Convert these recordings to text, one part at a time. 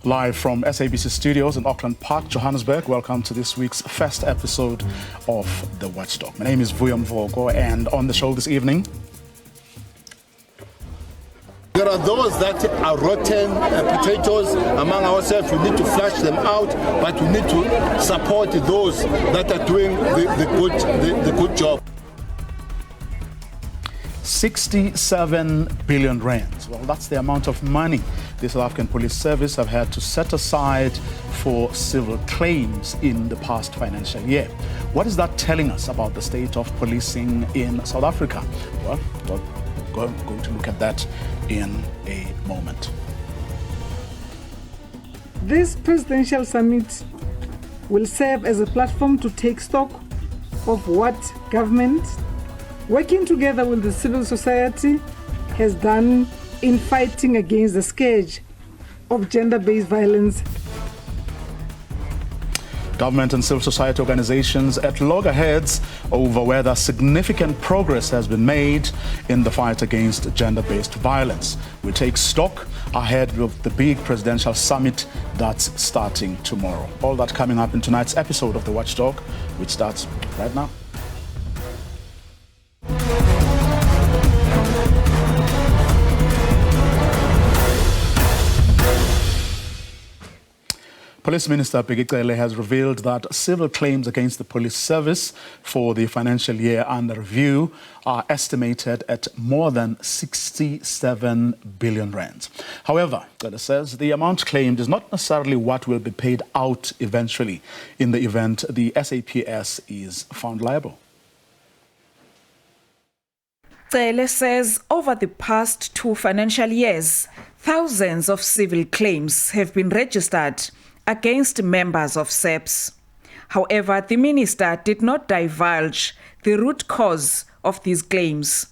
Live from SABC studios in Auckland Park, Johannesburg. Welcome to this week's first episode of The Watchdog. My name is Vuyo Mvogo, and on the show this evening, there are those that are rotten potatoes among ourselves. We need to flush them out, but we need to support those that are doing the good job. 67 billion rands. Well, that's the amount of money the South African Police Service have had to set aside for civil claims in the past financial year. What is that telling us about the state of policing in South Africa? Well, we're going to look at that in a moment. This presidential summit will serve as a platform to take stock of what government, working together with the civil society, has done in fighting against the scourge of gender-based violence. Government and civil society organizations at loggerheads over whether significant progress has been made in the fight against gender-based violence. We take stock ahead of the big presidential summit that's starting tomorrow. All that coming up in tonight's episode of The Watchdog, which starts right now. Police Minister Bheki has revealed that civil claims against the police service for the financial year under review are estimated at more than 67 billion rands. However, Cele says the amount claimed is not necessarily what will be paid out eventually in the event the SAPS is found liable. Cele says over the past 2 financial years, thousands of civil claims have been registered against members of SABC. However, the minister did not divulge the root cause of these claims.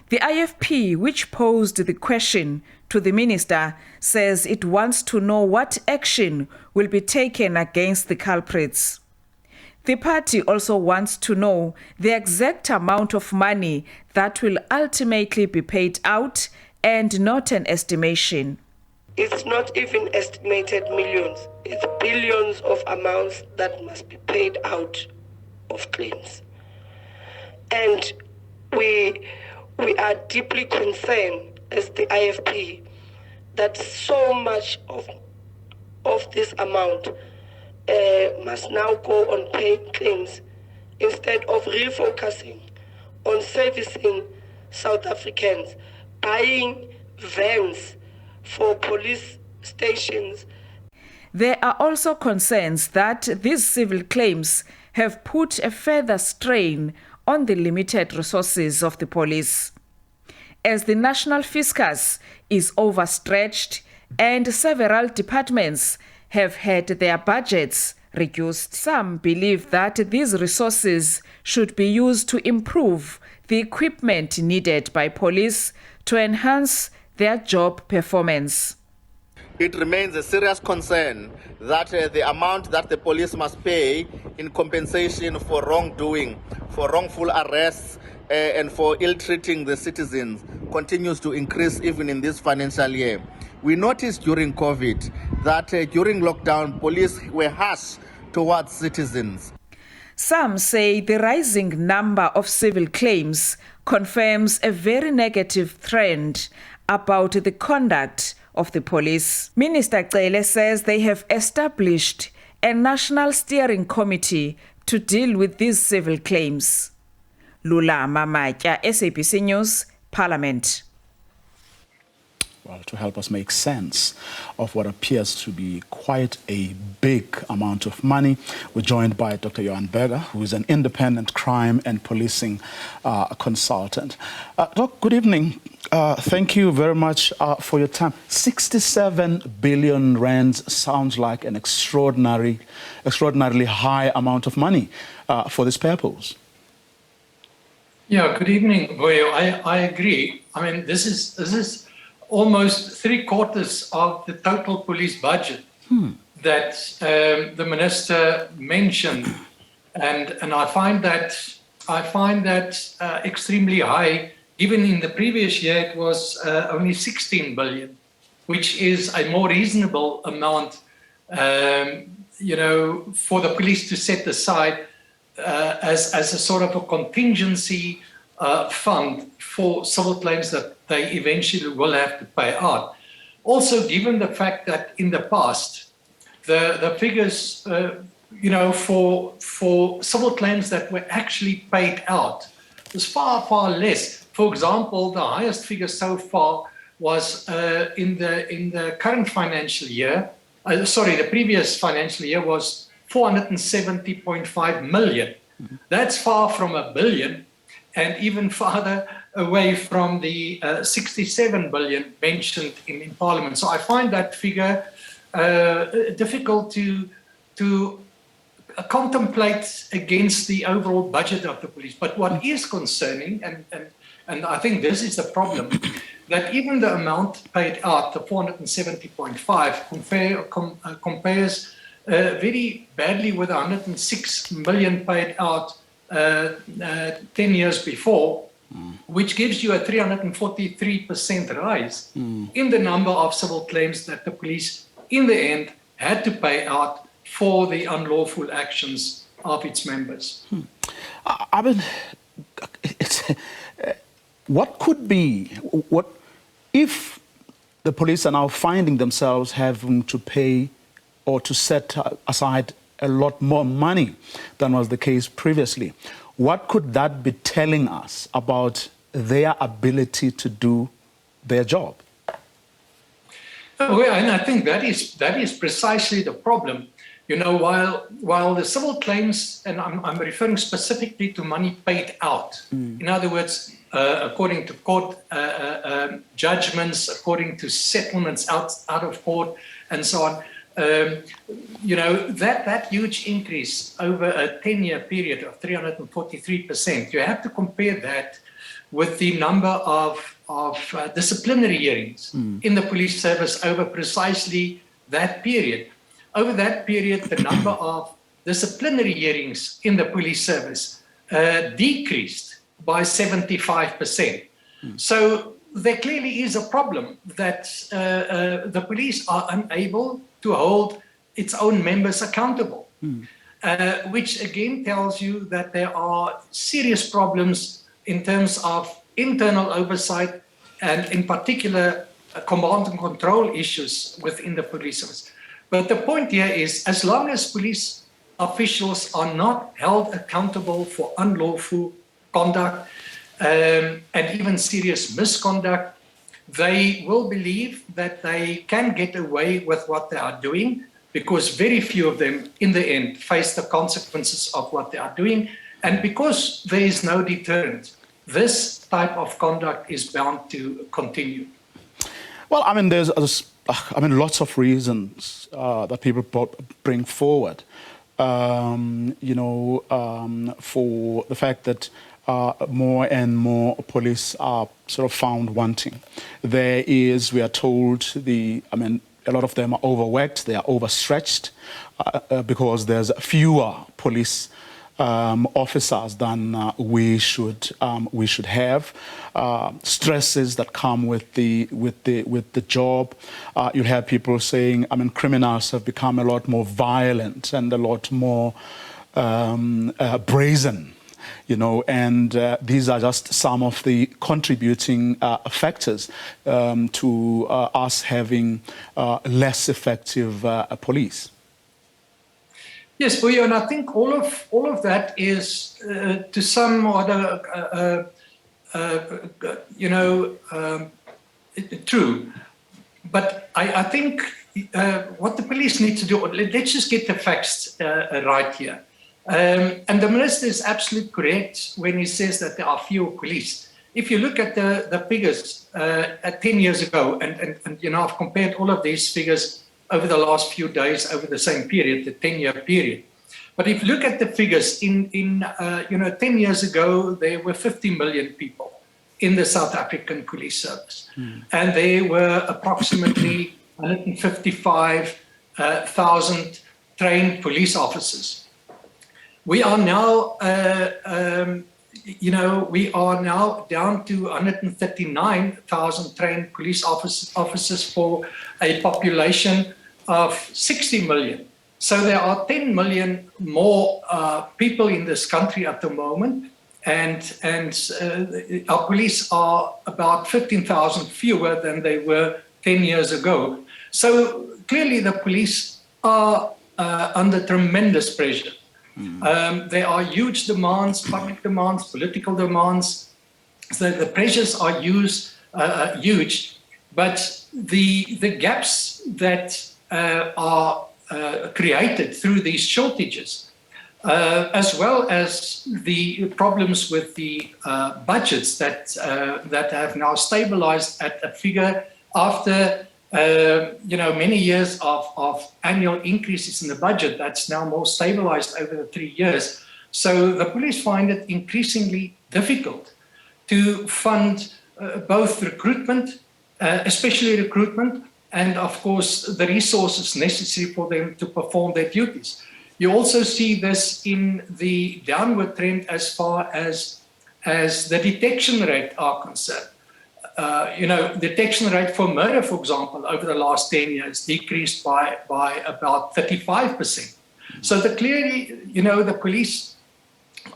The IFP, which posed the question to the minister, says it wants to know what action will be taken against the culprits. The party also wants to know the exact amount of money that will ultimately be paid out and not an estimation. It's not even estimated millions. It's billions of amounts that must be paid out of claims. And we are deeply concerned as the IFP that so much of this amount must now go on paid claims instead of refocusing on servicing South Africans, buying vans for police stations. There are also concerns that these civil claims have put a further strain on the limited resources of the police. As the national fiscus is overstretched and several departments have had their budgets reduced, some believe that these resources should be used to improve the equipment needed by police to enhance their job performance. It remains a serious concern that the amount that the police must pay in compensation for wrongdoing, for wrongful arrests, and for ill-treating the citizens continues to increase even in this financial year. We noticed during COVID that during lockdown, police were harsh towards citizens. Some say the rising number of civil claims confirms a very negative trend about the conduct of the police. Minister Cele says they have established a national steering committee to deal with these civil claims. Lula Mamatya, SABC News, Parliament. Well, to help us make sense of what appears to be quite a big amount of money, we're joined by Dr. Johan Berger, who is an independent crime and policing consultant. Doc, good evening. Thank you very much for your time. 67 billion rands sounds like an extraordinarily high amount of money for this purpose. Yeah, good evening, Vuyo. I agree. I mean, this is almost 3/4 of the total police budget that the minister mentioned, and I find that extremely high. Even in the previous year, it was only 16 billion. which is a more reasonable amount, for the police to set aside as a sort of a contingency fund for civil claims that they eventually will have to pay out. Also, given the fact that in the past, the figures, for civil claims that were actually paid out was far, far less. For example, the highest figure so far was in the current financial year. The previous financial year was 470.5 million. That's far from $1 billion, and even farther away from the 67 billion mentioned in Parliament. So I find that figure difficult to contemplate against the overall budget of the police. But what is concerning, and I think this is the problem, that even the amount paid out, the 470.5, compares very badly with 106 million paid out 10 years before, which gives you a 343% rise in the number of civil claims that the police, in the end, had to pay out for the unlawful actions of its members. I mean, what could be, if the police are now finding themselves having to pay or to set aside a lot more money than was the case previously, what could that be telling us about their ability to do their job? Well, and I think that is precisely the problem. While the civil claims, and I'm referring specifically to money paid out, in other words, according to court judgments, according to settlements out of court, and so on, that huge increase over a 10-year period of 343%, you have to compare that with the number of disciplinary hearings in the police service over precisely that period. Over that period, the number of disciplinary hearings in the police service decreased by 75%. So there clearly is a problem that the police are unable to hold its own members accountable, which again tells you that there are serious problems in terms of internal oversight and in particular command and control issues within the police service. But the point here is, as long as police officials are not held accountable for unlawful conduct and even serious misconduct, they will believe that they can get away with what they are doing, because very few of them in the end face the consequences of what they are doing. And because there is no deterrent, this type of conduct is bound to continue. Well, I mean, there's lots of reasons that people bring forward, for the fact that more and more police are sort of found wanting. There is, we are told, a lot of them are overworked, they are overstretched because there's fewer police officers than we should have. Stresses that come with the job. You have people saying, criminals have become a lot more violent and a lot more brazen. And these are just some of the contributing factors to us having less effective police. Yes, Boyo, and I think all of that is to some other, true. But I think what the police need to do, let's just get the facts right here. And the minister is absolutely correct when he says that there are fewer police. If you look at the figures 10 years ago, and I've compared all of these figures over the last few days, over the same period, the 10-year period. But if you look at the figures, 10 years ago, there were 50 million people in the South African police service. And there were approximately 155,000 trained police officers. We are now we are now down to 139,000 trained police officers for a population of 60 million. So there are 10 million more people in this country at the moment, and our police are about 15,000 fewer than they were 10 years ago. So clearly the police are under tremendous pressure. There are huge demands, public demands, political demands. So the pressures are huge, but the gaps that are created through these shortages, as well as the problems with the budgets that have now stabilized at a figure after many years of annual increases in the budget that's now more stabilized over the 3 years. So the police find it increasingly difficult to fund both recruitment, especially recruitment, and of course the resources necessary for them to perform their duties. You also see this in the downward trend as far as the detection rate are concerned. Detection rate for murder, for example, over the last 10 years decreased by about 35%. So clearly, the police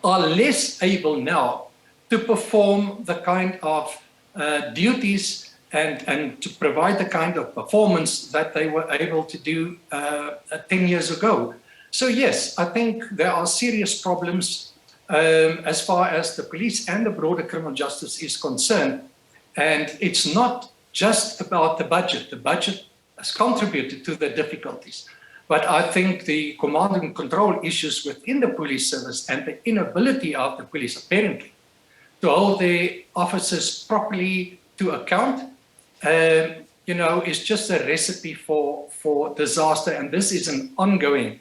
are less able now to perform the kind of duties and to provide the kind of performance that they were able to do 10 years ago. So yes, I think there are serious problems as far as the police and the broader criminal justice is concerned. And it's not just about the budget. The budget has contributed to the difficulties. But I think the command and control issues within the police service and the inability of the police, apparently, to hold their officers properly to account, is just a recipe for disaster. And this is an ongoing,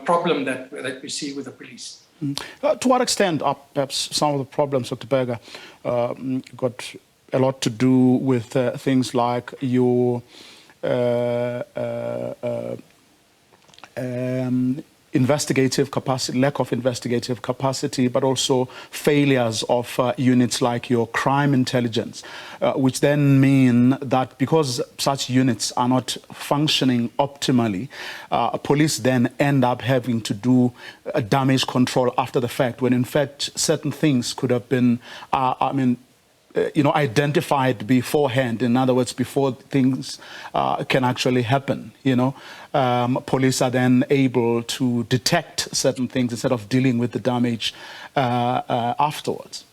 problem that we see with the police. To what extent are perhaps some of the problems, Dr. Berger, got a lot to do with things like your investigative capacity, lack of investigative capacity, but also failures of units like your crime intelligence, which then mean that because such units are not functioning optimally, police then end up having to do damage control after the fact, when in fact certain things could have been, identified beforehand. In other words, before things can actually happen, police are then able to detect certain things instead of dealing with the damage afterwards.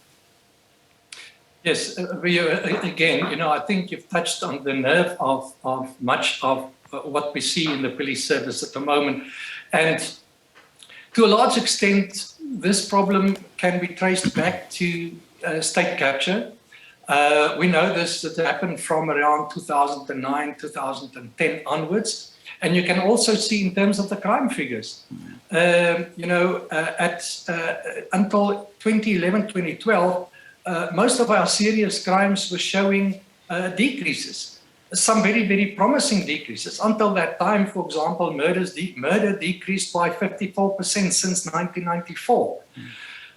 Yes, again, I think you've touched on the nerve of much of what we see in the police service at the moment. And to a large extent, this problem can be traced back to state capture. We know this that happened from around 2009, 2010 onwards. And you can also see in terms of the crime figures, until 2011, 2012, most of our serious crimes were showing decreases, some very, very promising decreases. Until that time, for example, murder decreased by 54% since 1994.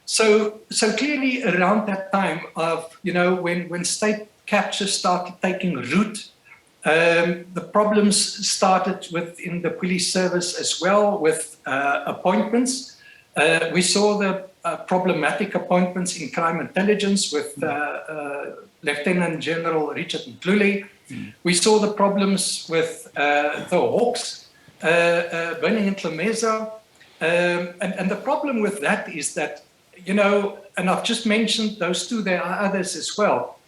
So clearly around that time of, when state capture started taking root, the problems started within the police service as well with appointments. We saw the problematic appointments in crime intelligence with Lieutenant General Richard Mtluli. We saw the problems with the Hawks burning in Tlemeza. And the problem with that is that, and I've just mentioned those two, there are others as well.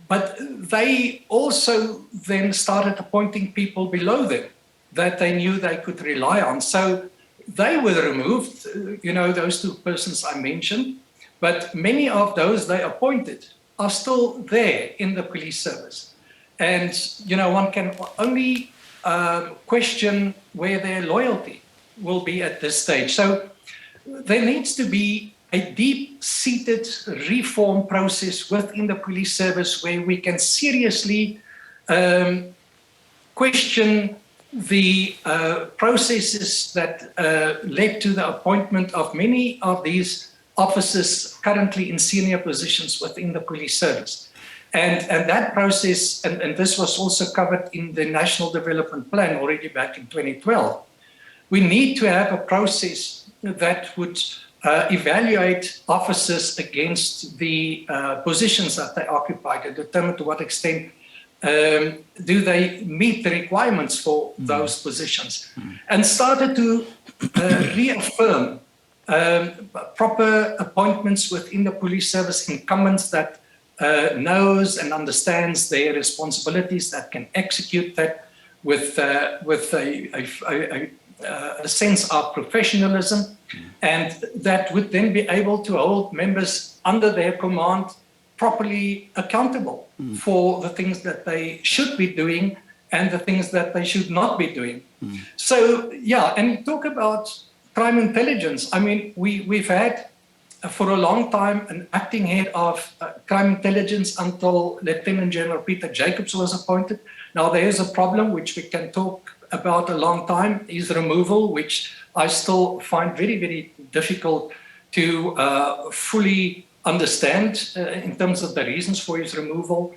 But they also then started appointing people below them that they knew they could rely on. So they were removed, those two persons I mentioned, but many of those they appointed are still there in the police service. And, one can only question where their loyalty will be at this stage. So there needs to be a deep-seated reform process within the police service where we can seriously question the processes that led to the appointment of many of these officers currently in senior positions within the police service. And that process, and this was also covered in the National Development Plan already back in 2012, we need to have a process that would evaluate officers against the positions that they occupy to determine to what extent do they meet the requirements for those positions, and started to reaffirm proper appointments within the police service, incumbents that knows and understands their responsibilities, that can execute that with a sense of professionalism, and that would then be able to hold members under their command properly accountable for the things that they should be doing and the things that they should not be doing. So, yeah, and talk about crime intelligence. I mean, we've had for a long time an acting head of crime intelligence until Lieutenant General Peter Jacobs was appointed. Now, there is a problem which we can talk about a long time, his removal, which I still find very, very difficult to fully understand in terms of the reasons for his removal.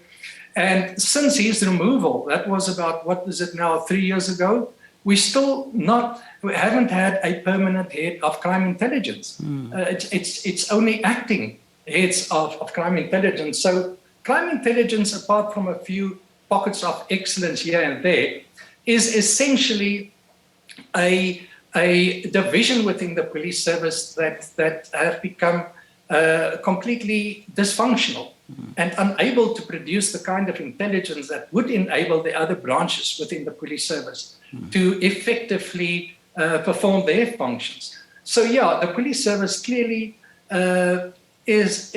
And since his removal, that was about, what is it now, 3 years ago, we haven't had a permanent head of crime intelligence. It's only acting heads of crime intelligence. So crime intelligence, apart from a few pockets of excellence here and there, is essentially a division within the police service that have become completely dysfunctional and unable to produce the kind of intelligence that would enable the other branches within the police service to effectively perform their functions. So yeah, the police service clearly finds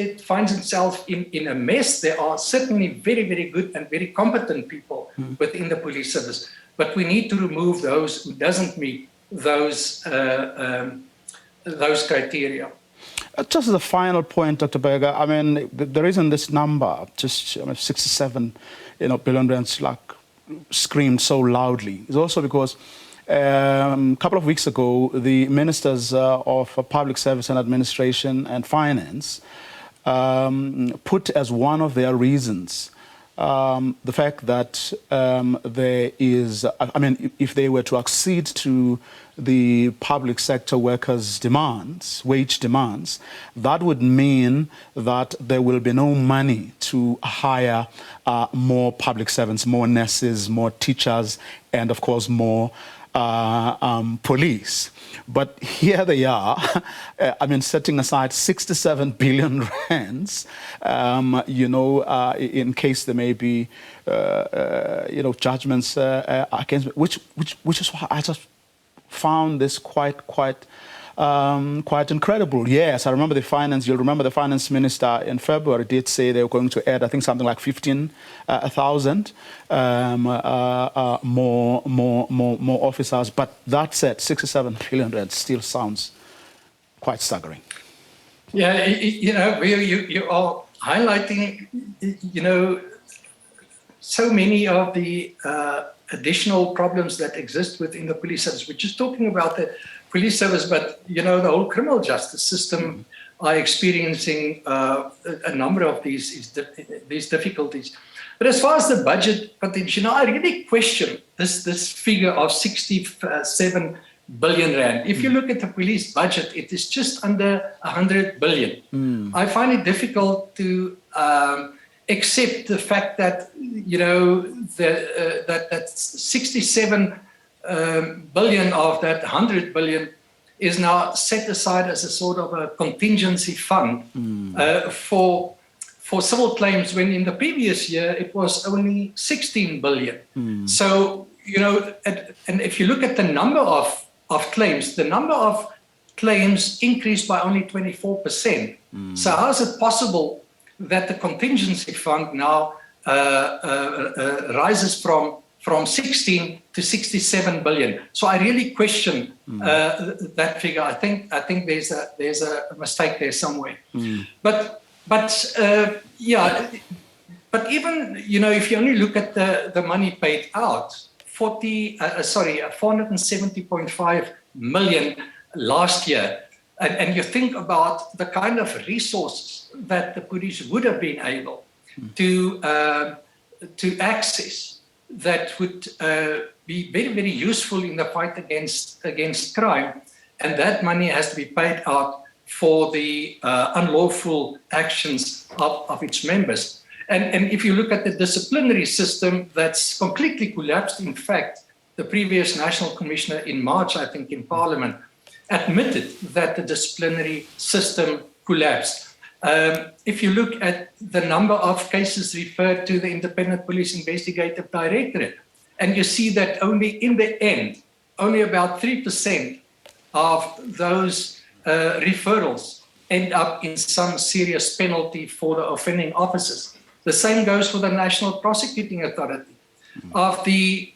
itself in a mess. There are certainly very, very good and very competent people within the police service, but we need to remove those who doesn't meet those criteria. Just as a final point, Dr. Berger, I mean, the reason this number, just 67 billion rands, like screamed so loudly is also because a couple of weeks ago, the ministers of Public Service and Administration and Finance put as one of their reasons the fact that there is, I mean, if they were to accede to the public sector workers' demands, wage demands, that would mean that there will be no money to hire more public servants, more nurses, more teachers, and of course more police. But here they are, I mean, setting aside 67 billion rands, in case there may be, judgments against, which is why I just found this quite incredible. Yes, I remember you'll remember the finance minister in February did say they were going to add, I think, something like 15,000 more officers. But that said, 67 billion rand still sounds quite staggering. Yeah, you are highlighting, so many of the additional problems that exist within the police service. We're just talking about the police service, but the whole criminal justice system are experiencing a number of these difficulties. But as far as the budget potential, I really question this figure of 67 billion rand. If you look at the police budget, it is just under 100 billion. I find it difficult to accept the fact that that 67 billion of that 100 billion is now set aside as a sort of a contingency fund for civil claims, when in the previous year it was only 16 billion. So, and if you look at the number of claims, the number of claims increased by only 24%. So how is it possible that the contingency fund now rises from 16 to 67 billion? So I really question that figure. I think there's a mistake there somewhere. But even if you only look at the money paid out 470.5 million last year. And you think about the kind of resources that the police would have been able to access that would be very, very useful in the fight against crime. And that money has to be paid out for the unlawful actions of its members. And if you look at the disciplinary system, that's completely collapsed. In fact, the previous National Commissioner in March, I think, in Parliament, admitted that the disciplinary system collapsed. If you look at the number of cases referred to the Independent Police Investigative Directorate, and you see that only in the end, only about 3% of those referrals end up in some serious penalty for the offending officers. The same goes for the National Prosecuting Authority. Of the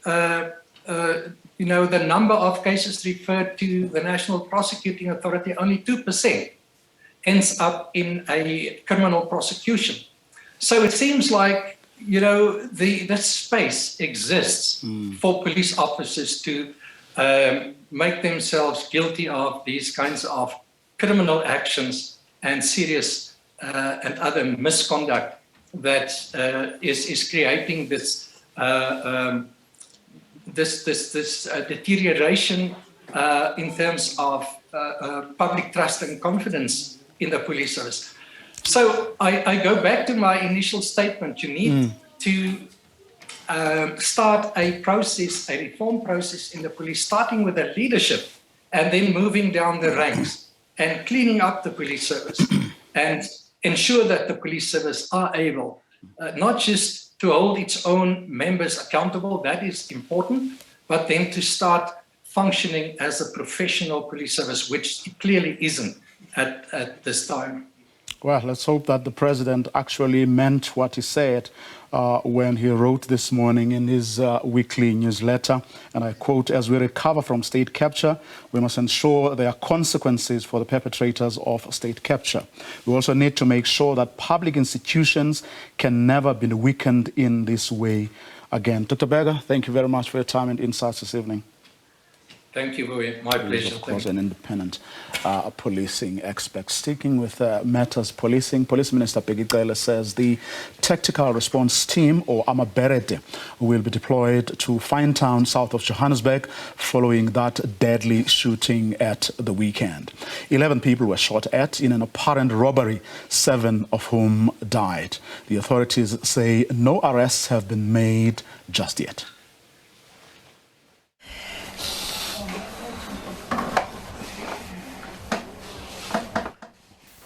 the number of cases referred to the National Prosecuting Authority, only 2% ends up in a criminal prosecution. So it seems like, the space exists for police officers to make themselves guilty of these kinds of criminal actions and serious and other misconduct that is creating this deterioration in terms of public trust and confidence in the police service. So I go back to my initial statement. You need to start a process, a reform process in the police, starting with the leadership and then moving down the ranks and cleaning up the police service and ensure that the police service are able not just to hold its own members accountable, that is important, but then to start functioning as a professional police service, which it clearly isn't at this time. Well, let's hope that the president actually meant what he said when he wrote this morning in his weekly newsletter. And I quote, "As we recover from state capture, we must ensure there are consequences for the perpetrators of state capture. We also need to make sure that public institutions can never be weakened in this way again." Dr. Berger, thank you very much for your time and insights this evening. Thank you, Bowie. My pleasure. Of course, an independent policing expert. Sticking with matters policing, Police Minister Peggy Cele says the Tactical Response Team, or Amaberete, will be deployed to Finetown, south of Johannesburg, following that deadly shooting at the weekend. 11 people were shot at in an apparent robbery, 7 of whom died. The authorities say no arrests have been made just yet.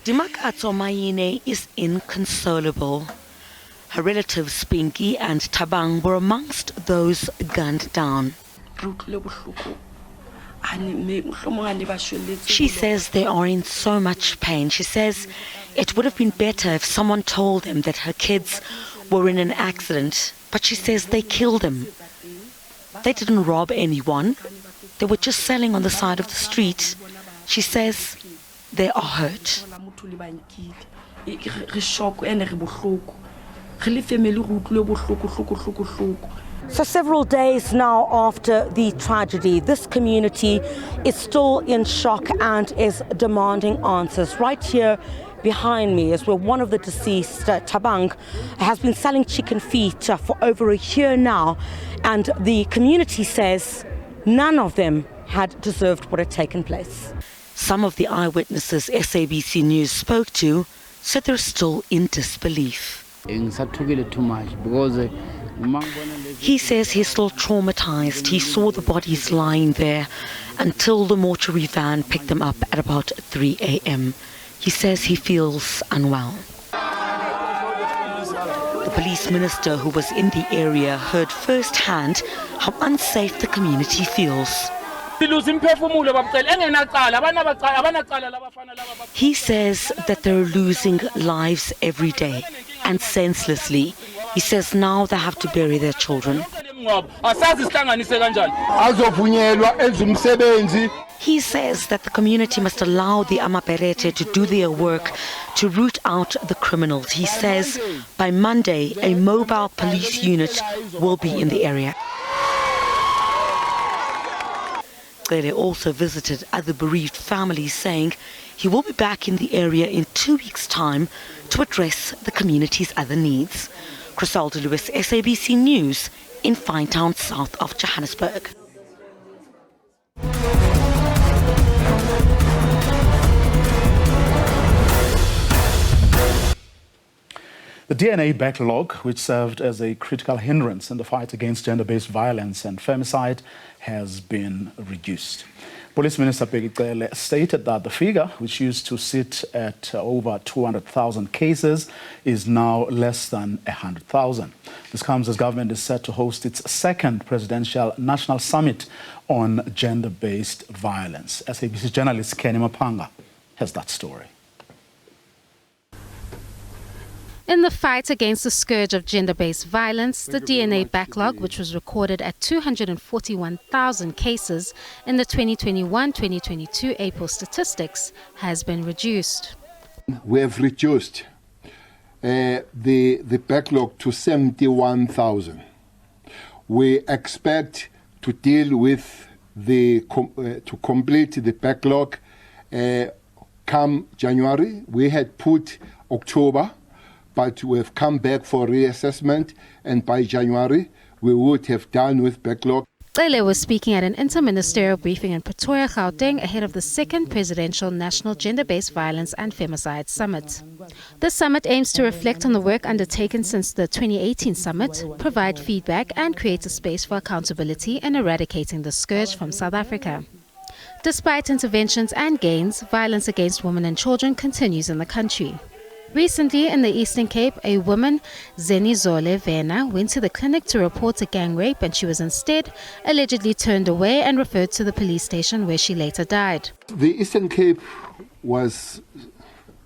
Dimakatso Mayine is inconsolable. Her relatives Pinky and Tabang were amongst those gunned down. She says they are in so much pain. She says it would have been better if someone told them that her kids were in an accident, but she says they killed them. They didn't rob anyone. They were just selling on the side of the street. She says they are hurt. So several days now after the tragedy, this community is still in shock and is demanding answers. Right here behind me is where one of the deceased, Tabang, has been selling chicken feet for over a year now, and the community says none of them had deserved what had taken place. Some of the eyewitnesses SABC News spoke to said they're still in disbelief. He says he's still traumatized. He saw the bodies lying there until the mortuary van picked them up at about 3 a.m. He says he feels unwell. The police minister who was in the area heard firsthand how unsafe the community feels. He says that they're losing lives every day and senselessly. He says now they have to bury their children. He says that the community must allow the Amaberete to do their work to root out the criminals. He says by Monday, a mobile police unit will be in the area. Cele also visited other bereaved families, saying he will be back in the area in 2 weeks' time to address the community's other needs. Criselda Lewis, SABC News, in Finetown, south of Johannesburg. The DNA backlog, which served as a critical hindrance in the fight against gender-based violence and femicide, has been reduced. Police Minister Bheki Cele stated that the figure, which used to sit at over 200,000 cases, is now less than 100,000. This comes as government is set to host its second presidential national summit on gender-based violence. SABC journalist Kenny Mapanga has that story. In the fight against the scourge of gender-based violence, the DNA backlog, which was recorded at 241,000 cases in the 2021-2022 April statistics, has been reduced. We have reduced the backlog to 71,000. We expect to deal with to complete the backlog come January. We had put October, but we have come back for reassessment, and by January we would have done with backlog. Cele was speaking at an interministerial briefing in Pretoria, Gauteng, ahead of the second presidential National Gender-Based Violence and Femicide Summit. This summit aims to reflect on the work undertaken since the 2018 summit, provide feedback and create a space for accountability in eradicating the scourge from South Africa. Despite interventions and gains, violence against women and children continues in the country. Recently, in the Eastern Cape, a woman, Zenizole Vena, went to the clinic to report a gang rape, and she was instead allegedly turned away and referred to the police station, where she later died. The Eastern Cape was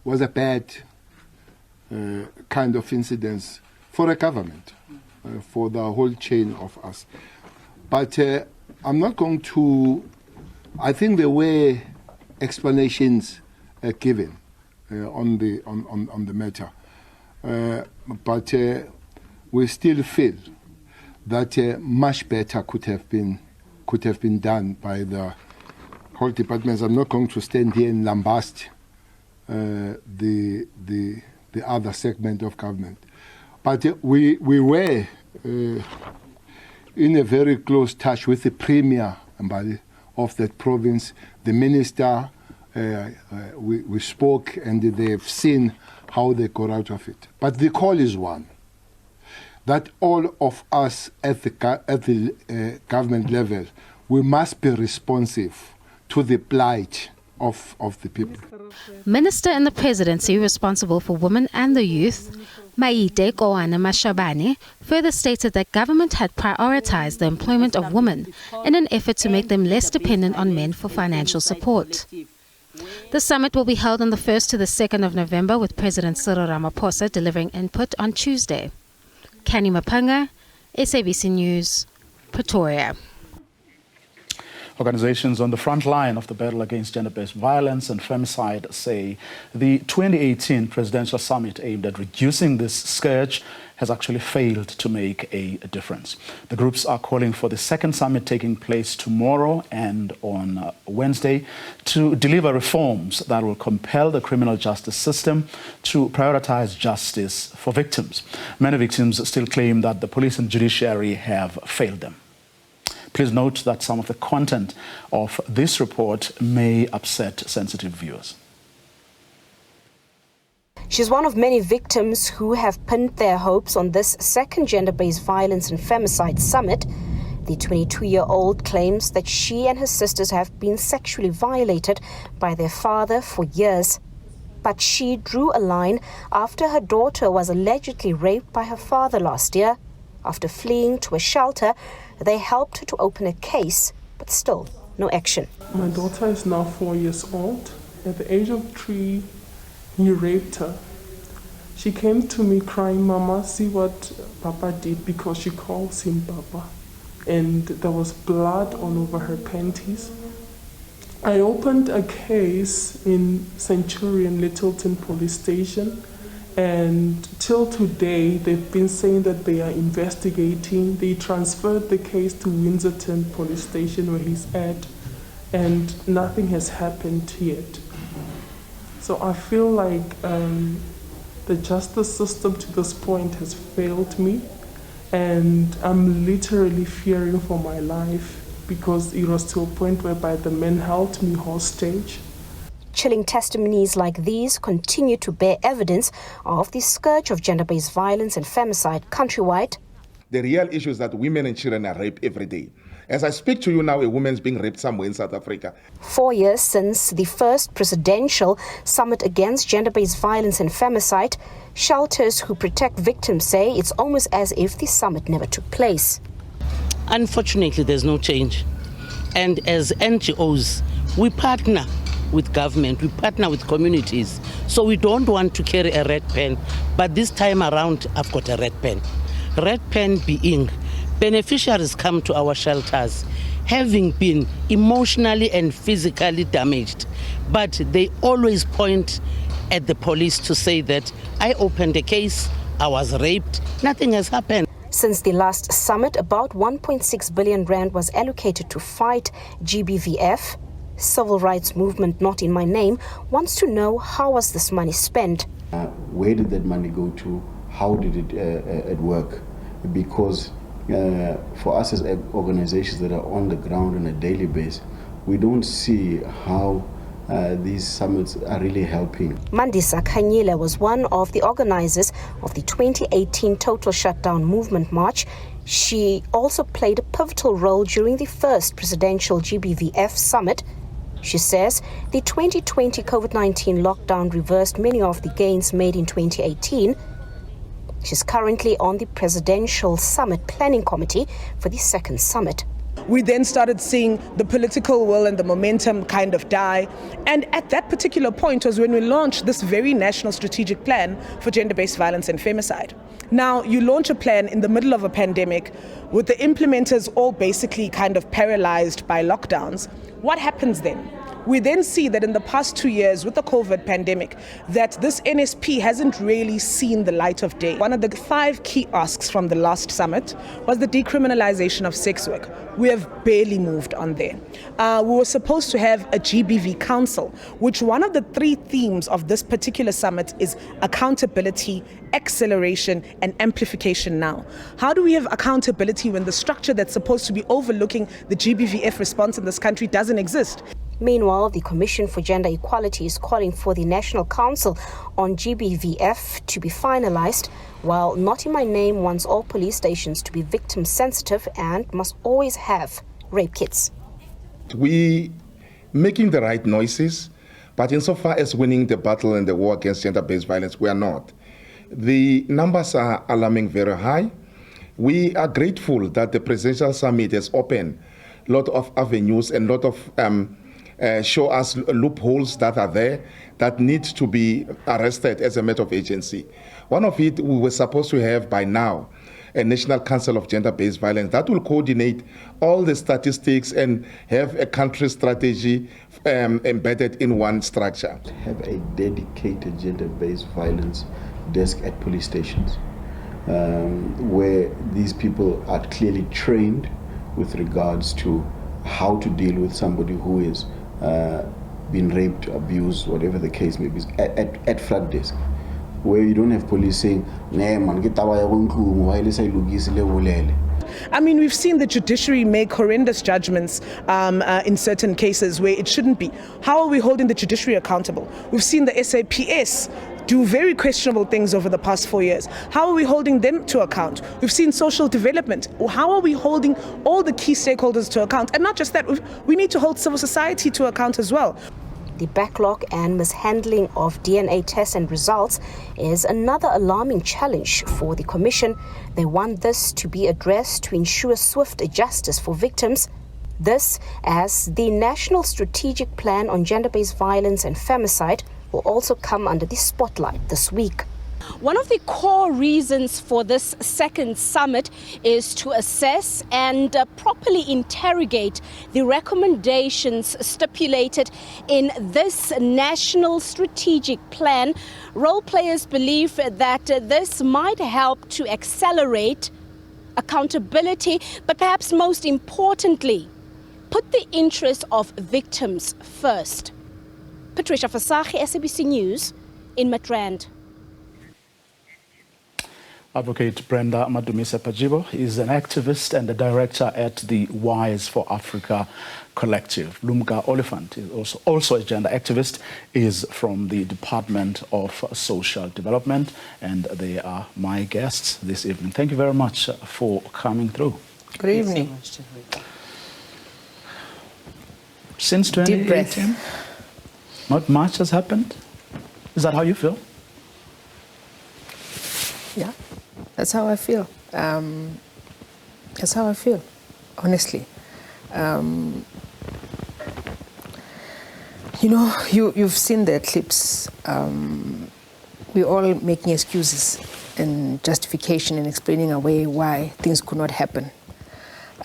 a bad kind of incident for a government, for the whole chain of us. But I'm not going to. I think there were explanations given on the matter, but we still feel that much better could have been done by the whole departments. I'm not going to stand here and lambast the other segment of government, but we were in a very close touch with the premier of that province, the minister. We spoke, and they've seen how they got out of it. But the call is one, that all of us at the government level, we must be responsive to the plight of the people. Minister in the presidency responsible for women and the youth, Maite Koana Mashabane, further stated that government had prioritized the employment of women in an effort to make them less dependent on men for financial support. The summit will be held on the 1st to the 2nd of November, with President Cyril Ramaphosa delivering input on Tuesday. Kenny Mapanga, SABC News, Pretoria. Organizations on the front line of the battle against gender-based violence and femicide say the 2018 presidential summit aimed at reducing this scourge has actually failed to make a difference. The groups are calling for the second summit taking place tomorrow and on Wednesday to deliver reforms that will compel the criminal justice system to prioritize justice for victims. Many victims still claim that the police and judiciary have failed them. Please note that some of the content of this report may upset sensitive viewers. She's one of many victims who have pinned their hopes on this second gender-based violence and femicide summit. The 22-year-old claims that she and her sisters have been sexually violated by their father for years. But she drew a line after her daughter was allegedly raped by her father last year. After fleeing to a shelter, they helped her to open a case, but still no action. My daughter is now 4 years old. At the age of 3, he raped her. She came to me crying, "Mama, see what Papa did," because she calls him Papa. And there was blood all over her panties. I opened a case in Centurion Littleton police station, and till today they've been saying that they are investigating. They transferred the case to Windsorton police station where he's at, and nothing has happened yet. So I feel like the justice system to this point has failed me, and I'm literally fearing for my life because it was to a point whereby the men held me hostage. Chilling testimonies like these continue to bear evidence of the scourge of gender-based violence and femicide countrywide. The real issue is that women and children are raped every day. As I speak to you now, a woman is being raped somewhere in South Africa. 4 years since the first presidential summit against gender-based violence and femicide, shelters who protect victims say it's almost as if the summit never took place. Unfortunately, there's no change. And as NGOs, we partner with government, we partner with communities. So we don't want to carry a red pen, but this time around, I've got a red pen. Red pen being beneficiaries come to our shelters having been emotionally and physically damaged, but they always point at the police to say that I opened a case, I was raped, nothing has happened. Since the last summit, about 1.6 billion rand was allocated to fight GBVF. Civil rights movement Not In My Name wants to know how was this money spent. Where did that money go to? How did it work? Because for us as organizations that are on the ground on a daily basis, we don't see how these summits are really helping. Mandisa Khanyile was one of the organizers of the 2018 Total Shutdown Movement March. She also played a pivotal role during the first presidential GBVF summit. She says the 2020 COVID-19 lockdown reversed many of the gains made in 2018. She's currently on the Presidential Summit Planning Committee for the second summit. We then started seeing the political will and the momentum kind of die. And at that particular point was when we launched this very national strategic plan for gender-based violence and femicide. Now, you launch a plan in the middle of a pandemic with the implementers all basically kind of paralyzed by lockdowns. What happens then? We then see that in the past 2 years with the COVID pandemic, that this NSP hasn't really seen the light of day. One of the 5 key asks from the last summit was the decriminalization of sex work. We have barely moved on there. We were supposed to have a GBV council, which one of the 3 themes of this particular summit is accountability, acceleration, and amplification now. How do we have accountability when the structure that's supposed to be overlooking the GBVF response in this country doesn't exist? Meanwhile, the Commission for Gender Equality is calling for the National Council on GBVF to be finalized, while Not In My Name wants all police stations to be victim sensitive and must always have rape kits. We making the right noises, but insofar as winning the battle and the war against gender-based violence, we are not. The numbers are alarming very high. We are grateful that the Presidential Summit has opened a lot of avenues and a lot of show us loopholes that are there that need to be arrested as a matter of agency. One of it, we were supposed to have by now a National Council of Gender-Based Violence that will coordinate all the statistics and have a country strategy embedded in one structure. Have a dedicated gender-based violence desk at police stations where these people are clearly trained with regards to how to deal with somebody who is been raped, abused, whatever the case may be, at front desk, where you don't have police saying, I mean, we've seen the judiciary make horrendous judgments in certain cases where it shouldn't be. How are we holding the judiciary accountable? We've seen the SABC do very questionable things over the past 4 years. How are we holding them to account? We've seen social development. How are we holding all the key stakeholders to account? And not just that, we need to hold civil society to account as well. The backlog and mishandling of DNA tests and results is another alarming challenge for the Commission. They want this to be addressed to ensure swift justice for victims. This, as the National Strategic Plan on Gender-Based Violence and Femicide will also come under the spotlight this week. One of the core reasons for this second summit is to assess and properly interrogate the recommendations stipulated in this national strategic plan. Role players believe that this might help to accelerate accountability, but perhaps most importantly, put the interest of victims first. Patricia Fasahi, SABC News in Midrand. Advocate Brenda Madumisa-Pajibo is an activist and a director at the Wise for Africa collective. Lumka Oliphant is also a gender activist, is from the Department of Social Development, and they are my guests this evening. Thank you very much for coming through. Good evening. Since 2018, not much has happened. Is that how you feel? Yeah, that's how I feel. That's how I feel, honestly. You know, you've seen the clips. We're all making excuses and justification and explaining away why things could not happen.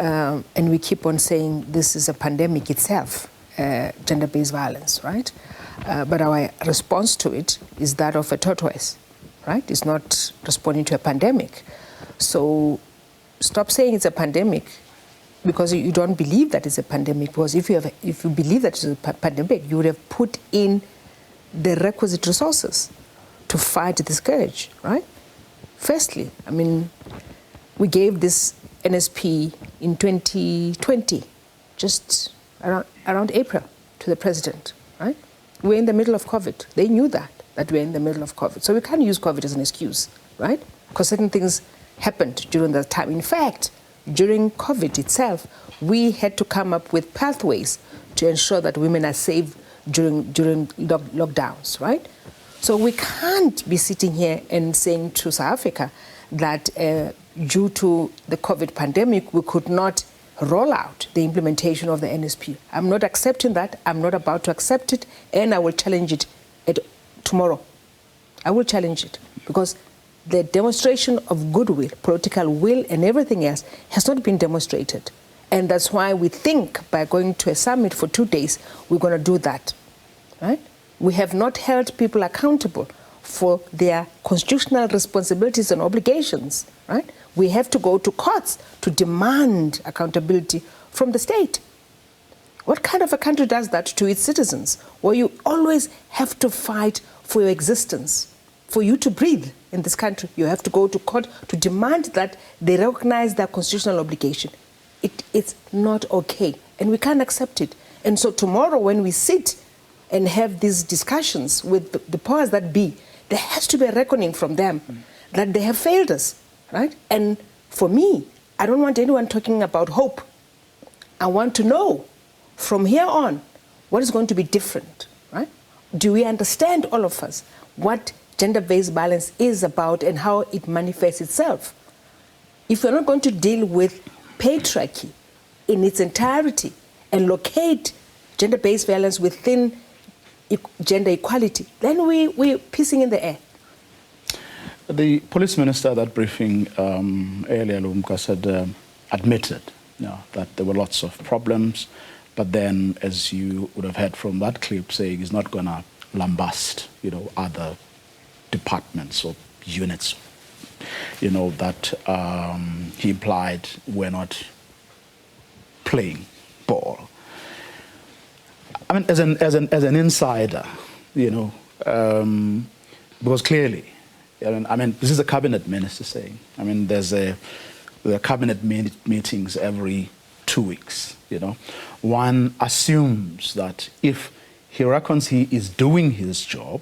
And we keep on saying this is a pandemic itself, gender-based violence, right? But our response to it is that of a tortoise, right? It's not responding to a pandemic. So stop saying it's a pandemic because you don't believe that it's a pandemic. Because if you believe that it's a pandemic, you would have put in the requisite resources to fight this scourge, right? Firstly, I mean, we gave this NSP in 2020, just around April, to the president, right? We're in the middle of COVID. They knew that we're in the middle of COVID. So we can't use COVID as an excuse, right? Because certain things happened during that time. In fact, during COVID itself, we had to come up with pathways to ensure that women are safe during lockdowns, right? So we can't be sitting here and saying to South Africa that due to the COVID pandemic, we could not roll out the implementation of the NSP. I'm not accepting that. I'm not about to accept it, and I will challenge it tomorrow. I will challenge it because the demonstration of goodwill, political will, and everything else has not been demonstrated. And that's why we think by going to a summit for 2 days, we're going to do that, right? We have not held people accountable for their constitutional responsibilities and obligations, right? We have to go to courts to demand accountability from the state. What kind of a country does that to its citizens, where you always have to fight for your existence? For you to breathe in this country, you have to go to court to demand that they recognize their constitutional obligation. It's not okay, and we can't accept it. And so tomorrow when we sit and have these discussions with the powers that be, there has to be a reckoning from them that they have failed us, right? And for me, I don't want anyone talking about hope. I want to know from here on what is going to be different, right? Do we understand, all of us, what gender-based violence is about and how it manifests itself? If we're not going to deal with patriarchy in its entirety and locate gender-based violence within gender equality, then we're pissing in the air. The police minister at that briefing earlier, Lumka, said, admitted that there were lots of problems, but then, as you would have heard from that clip, saying he's not going to lambast, other departments or units, that he implied were not playing ball. I mean, as an insider, because clearly, I mean, this is a cabinet minister saying. I mean, there are cabinet meetings every 2 weeks. One assumes that if he reckons he is doing his job,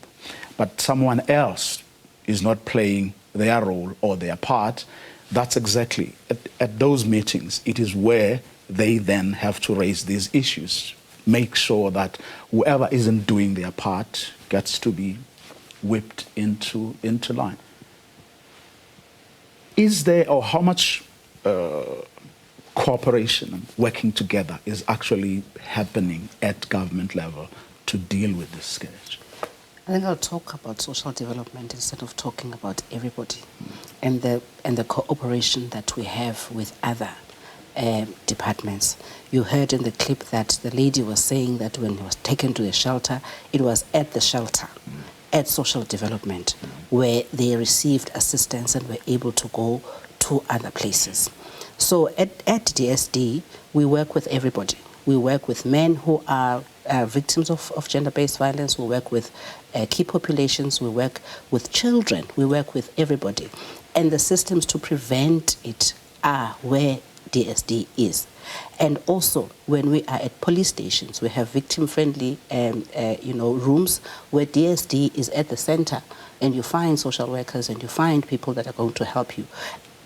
but someone else is not playing their role or their part, that's exactly at those meetings. It is where they then have to raise these issues. Make sure that whoever isn't doing their part gets to be whipped into line. Is there, or how much cooperation and working together is actually happening at government level to deal with this scourge? I think I'll talk about social development instead of talking about everybody and the cooperation that we have with other departments. You heard in the clip that the lady was saying that when he was taken to the shelter, it was at the shelter, at social development, where they received assistance and were able to go to other places. So at DSD, we work with everybody. We work with men who are victims of gender-based violence. We work with key populations. We work with children. We work with everybody. And the systems to prevent it are where DSD is. And also, when we are at police stations, we have victim-friendly, rooms where DSD is at the center, and you find social workers and you find people that are going to help you.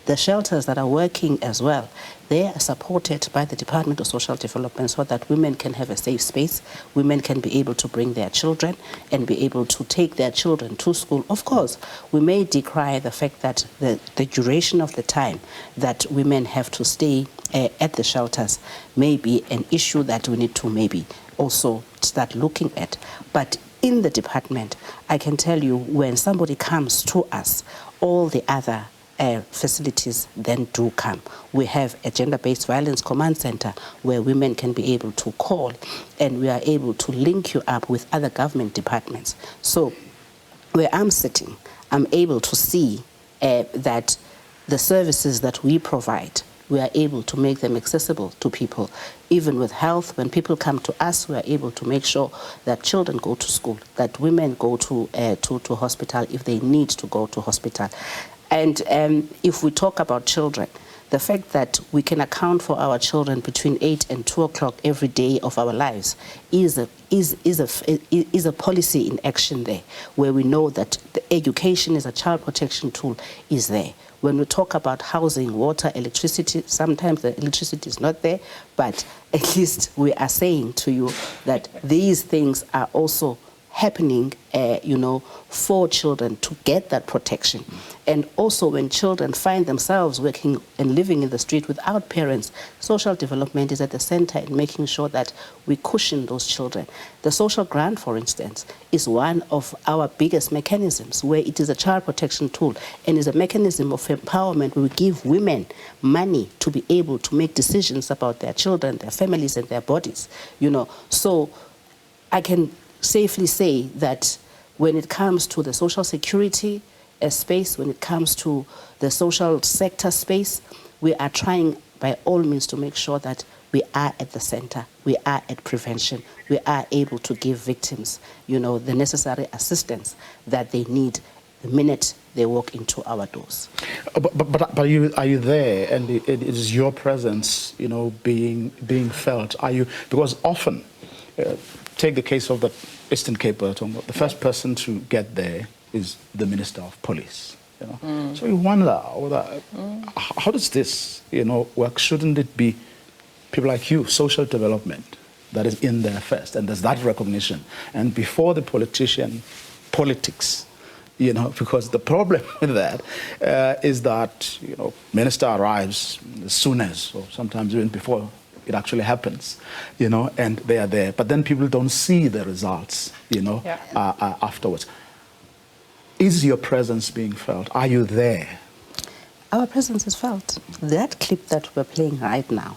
The shelters that are working as well, they are supported by the Department of Social Development so that women can have a safe space, women can be able to bring their children and be able to take their children to school. Of course, we may decry the fact that the duration of the time that women have to stay at the shelters may be an issue that we need to maybe also start looking at. But in the department, I can tell you, when somebody comes to us, all the other facilities then do come. We have a gender-based violence command center where women can be able to call, and we are able to link you up with other government departments. So where I'm sitting, I'm able to see that the services that we provide, we are able to make them accessible to people. Even with health, when people come to us, we are able to make sure that children go to school, that women go to hospital if they need to go to hospital. And if we talk about children, the fact that we can account for our children between 8 and 2 o'clock every day of our lives is a policy in action there, where we know that the education is a child protection tool is there. When we talk about housing, water, electricity, sometimes the electricity is not there, but at least we are saying to you that these things are also happening, for children to get that protection. And also when children find themselves working and living in the street without parents, social development is at the center in making sure that we cushion those children. The social grant, for instance, is one of our biggest mechanisms, where it is a child protection tool and is a mechanism of empowerment where we give women money to be able to make decisions about their children, their families, and their bodies. So I can safely say that when it comes to the social security space, when it comes to the social sector space, we are trying by all means to make sure that we are at the center, we are at prevention, we are able to give victims, the necessary assistance that they need the minute they walk into our doors. But are you there, and it is your presence, being felt? Are you, because often, take the case of the Eastern Cape, the first person to get there is the Minister of Police. So you wonder, how does this, work? Shouldn't it be people like you, social development, that is in there first, and there's that recognition, and before the politics, because the problem with that is that, minister arrives as soon as, or sometimes even before it actually happens, and they are there. But then people don't see the results, afterwards. Is your presence being felt? Are you there? Our presence is felt. That clip that we're playing right now,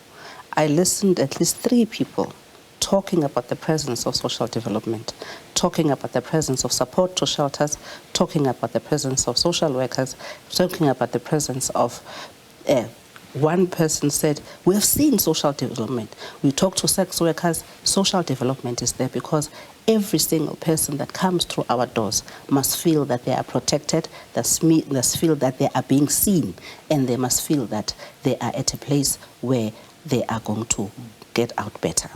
I listened at least 3 people talking about the presence of social development, talking about the presence of support to shelters, talking about the presence of social workers, talking about the presence of one person said, we have seen social development. We talk to sex workers, social development is there because every single person that comes through our doors must feel that they are protected, must feel that they are being seen, and they must feel that they are at a place where they are going to get out better.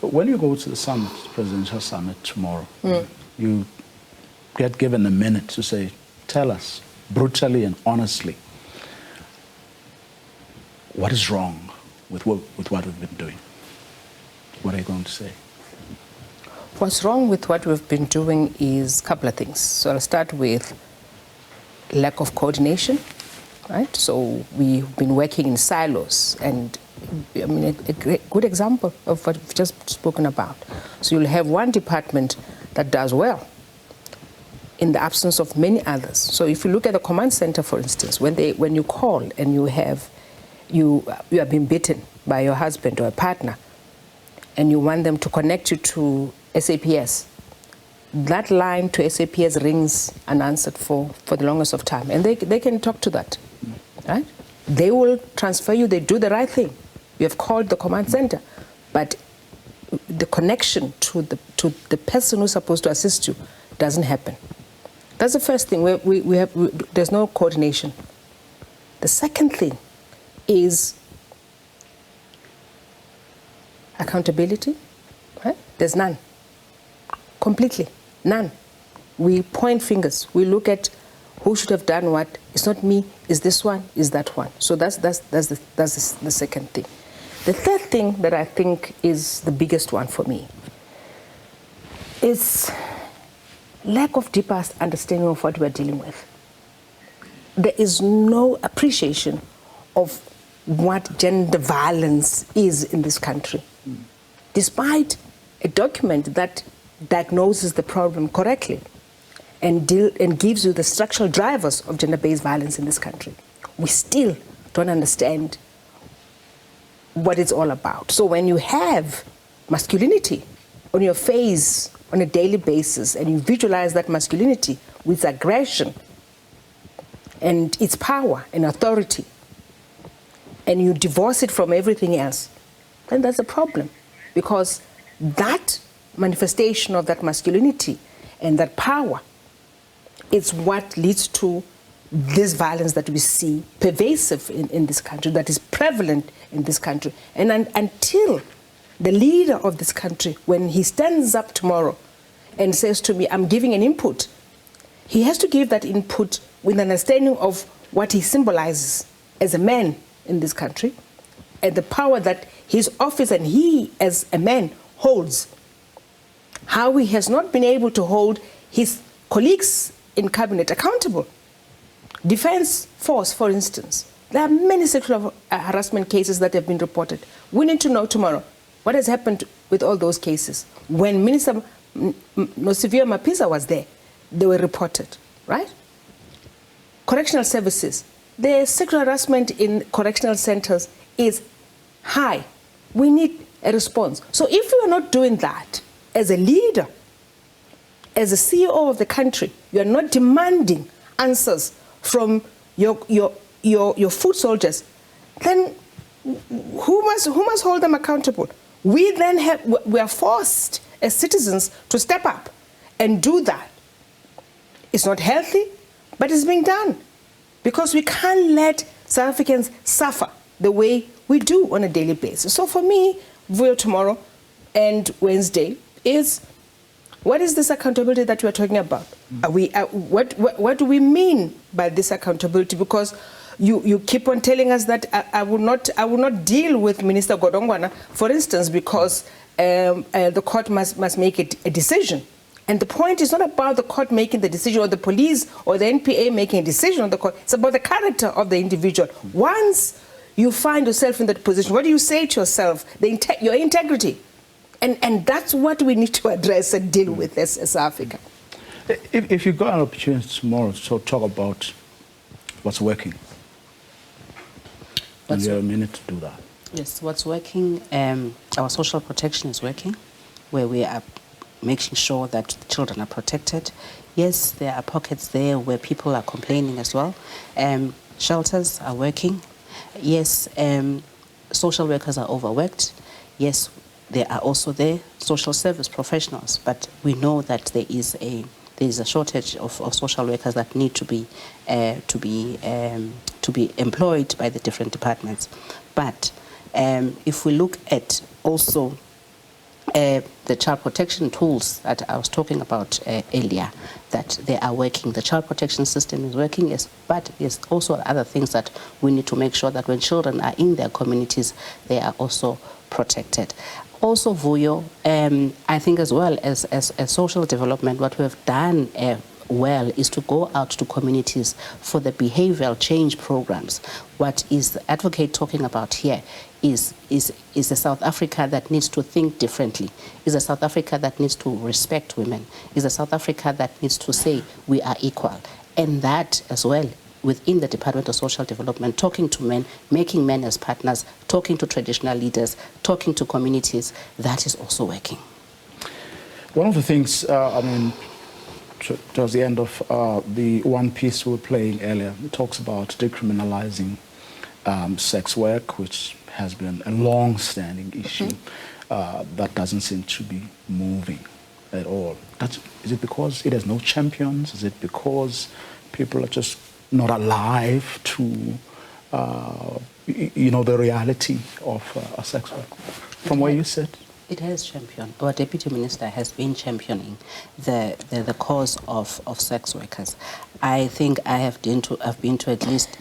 When you go to the summit, presidential summit tomorrow, you get given a minute to say, tell us brutally and honestly, what is wrong with what we've been doing? What are you going to say? What's wrong with what we've been doing is a couple of things. So I'll start with lack of coordination, right? So we've been working in silos, and a good example of what we've just spoken about. So you'll have one department that does well in the absence of many others. So if you look at the command center, for instance, when you call and you have been beaten by your husband or a partner, and you want them to connect you to SAPS, that line to SAPS rings unanswered for the longest of time. And they can talk to that, right? They will transfer you, they do the right thing. You have called the command center, but the connection to the person who's supposed to assist you doesn't happen. That's the first thing. There's no coordination. The second thing is accountability. Right? There's none. Completely none. We point fingers. We look at who should have done what. It's not me. It's this one. It's that one. So that's the second thing. The third thing that I think is the biggest one for me is lack of deeper understanding of what we're dealing with. There is no appreciation of what gender violence is in this country, despite a document that diagnoses the problem correctly and gives you the structural drivers of gender-based violence in this country. We still don't understand what it's all about. So when you have masculinity on your face on a daily basis and you visualize that masculinity with aggression and its power and authority, and you divorce it from everything else, then that's a problem, because that manifestation of that masculinity and that power is what leads to this violence that we see pervasive in this country, that is prevalent in this country. And until the leader of this country, when he stands up tomorrow and says to me, I'm giving an input, he has to give that input with an understanding of what he symbolizes as a man in this country and the power that his office and he as a man holds. How he has not been able to hold his colleagues in cabinet accountable. Defense force, for instance. There are many sexual harassment cases that have been reported. We need to know tomorrow what has happened with all those cases. When Minister Nosivio Mapisa was there, they were reported, right? Correctional services. The sexual harassment in correctional centers is high. We need a response. So if you are not doing that as a leader, as a CEO of the country, you are not demanding answers from your foot soldiers, then who must hold them accountable? We are forced as citizens to step up and do that. It's not healthy, but it's being done, because we can't let South Africans suffer the way we do on a daily basis. So for me, Vuyo tomorrow and Wednesday is, what is this accountability that we're talking about? What do we mean by this accountability? Because you keep on telling us that I will not deal with Minister Godongwana, for instance, because the court must make a decision. And the point is not about the court making the decision or the police or the NPA making a decision on the court. It's about the character of the individual. Once you find yourself in that position, what do you say to yourself? Your integrity. And that's what we need to address and deal with as Africa. If you got an opportunity tomorrow to talk about what's working, and you have a minute to do that. Yes, what's working, our social protection is working, where we are making sure that children are protected. Yes, there are pockets there where people are complaining as well. Shelters are working. Yes, social workers are overworked. Yes, there are also social service professionals, but we know that there is a shortage of social workers that need to be employed by the different departments. But if we look at also the child protection tools that I was talking about earlier, that they are working. The child protection system is working, yes, but there's also other things that we need to make sure that when children are in their communities, they are also protected. Also, Vuyo, I think as well as social development, what we have done well is to go out to communities for the behavioral change programs. What is the advocate talking about here is a South Africa that needs to think differently, is a South Africa that needs to respect women, is a South Africa that needs to say we are equal. And that as well, within the Department of Social Development, talking to men, making men as partners, talking to traditional leaders, talking to communities, that is also working. One of the things, towards the end of the one piece we were playing earlier, it talks about decriminalizing sex work, which has been a long-standing issue. that doesn't seem to be moving at all. Is it because it has no champions? Is it because people are just not alive to, the reality of a sex work? From where you sit? It has championed. Our Deputy Minister has been championing the cause of sex workers. I think I've been to at least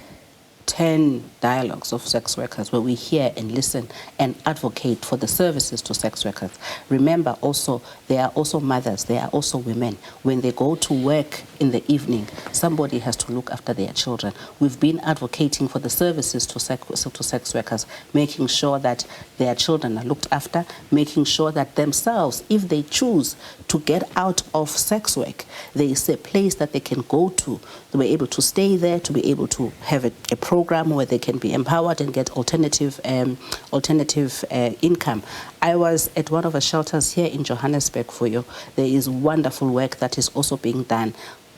10 dialogues of sex workers where we hear and listen and advocate for the services to sex workers. Remember also, they are also mothers, they are also women. When they go to work in the evening, somebody has to look after their children. We've been advocating for the services to sex workers, making sure that their children are looked after, making sure that themselves, if they choose to get out of sex work, there is a place that they can go to be able to stay there, to be able to have a program where they can be empowered and get alternative income. I was at one of the shelters here in Johannesburg for you. There is wonderful work that is also being done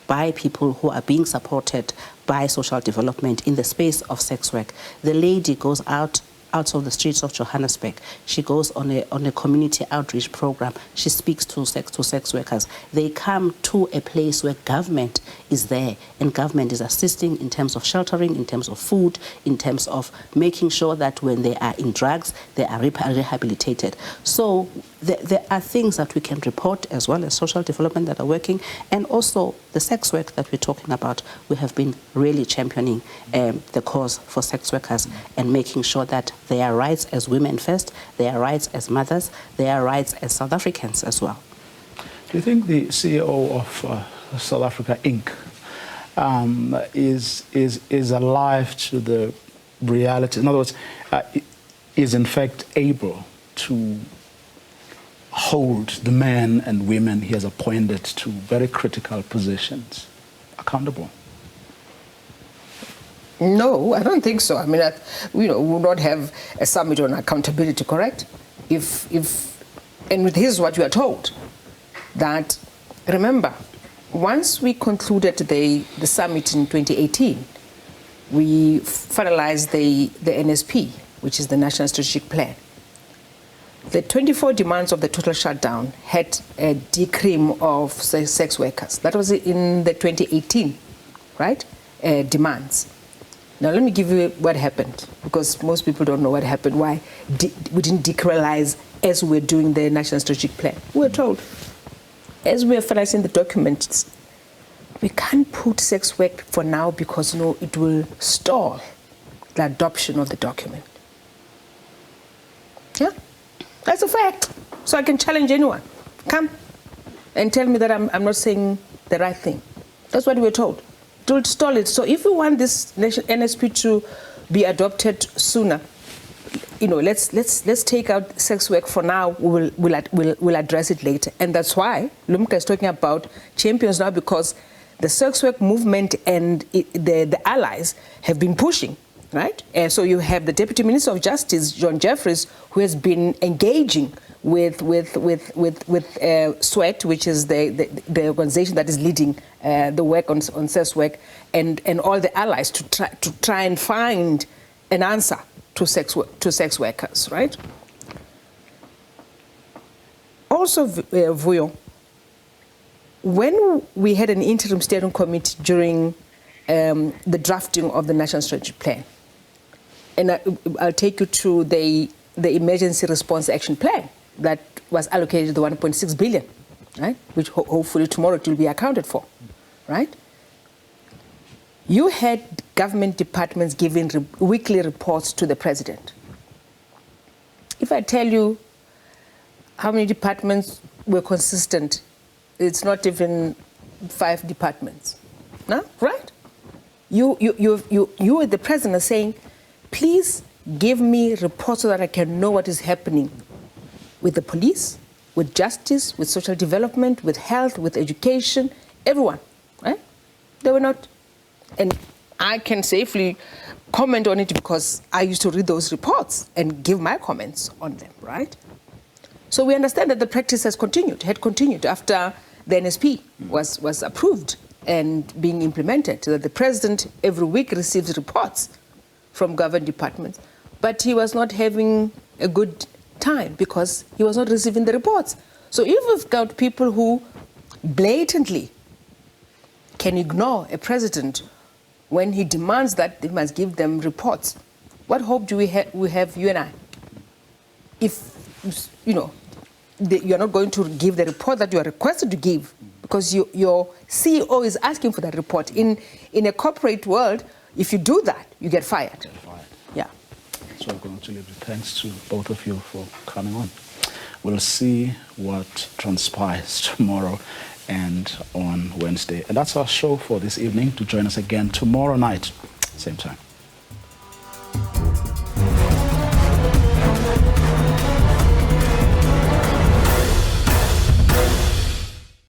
by people who are being supported by social development in the space of sex work. The lady goes out of the streets of Johannesburg. She goes on a community outreach program. She speaks to sex workers. They come to a place where government is there, and government is assisting in terms of sheltering, in terms of food, in terms of making sure that when they are in drugs, they are rehabilitated. So there are things that we can report, as well as social development that are working, and also the sex work that we're talking about. We have been really championing the cause for sex workers and making sure that their rights as women first, their rights as mothers, their rights as South Africans as well. Do you think the CEO of South Africa Inc. Is alive to the reality? In other words, is in fact able to hold the men and women he has appointed to very critical positions accountable? No, I don't think so. I mean, we will not have a summit on accountability, correct? And here's what you are told, that, remember, once we concluded the summit in 2018, we finalized the NSP, which is the National Strategic Plan. The 24 demands of the total shutdown had a decrease of sex workers. That was in the 2018, right, demands. Now, let me give you what happened, because most people don't know what happened, why we didn't decriminalize as we're doing the National Strategic Plan. We were told, as we're finalizing the documents, we can't put sex work for now because, it will stall the adoption of the document. Yeah, that's a fact. So I can challenge anyone. Come and tell me that I'm not saying the right thing. That's what we were told. To stall it. So if we want this NSP to be adopted sooner, let's take out sex work for now. We'll address it later, and that's why Lumka is talking about champions now, because the sex work movement and the allies have been pushing, right? And so you have the Deputy Minister of Justice, John Jeffries, who has been engaging with SWET, which is the organization that is leading the work on sex work, and all the allies to try and find an answer to sex workers, right? Also, Vuyo, when we had an interim steering committee during the drafting of the National Strategic Plan, and I'll take you to the Emergency Response Action Plan that was allocated the 1.6 billion, right? Which hopefully tomorrow it will be accounted for, right? You had government departments giving weekly reports to the president. If I tell you how many departments were consistent, it's not even 5 departments, no? Right? You as the president are saying, please give me reports so that I can know what is happening with the police, with justice, with social development, with health, with education, everyone, right? They were not. And I can safely comment on it because I used to read those reports and give my comments on them, right? So we understand that the practice had continued after the NSP was approved and being implemented, that the president every week receives reports from government departments, but he was not having a good time because he was not receiving the reports. So if we've got people who blatantly can ignore a president when he demands that they must give them reports, what hope do we have, you and I? If, you're not going to give the report that you are requested to give because your CEO is asking for that report. In a corporate world, if you do that, you get fired. Yeah. So congratulations. Thanks to both of you for coming on. We'll see what transpires tomorrow and on Wednesday. And that's our show for this evening. To join us again tomorrow night, same time.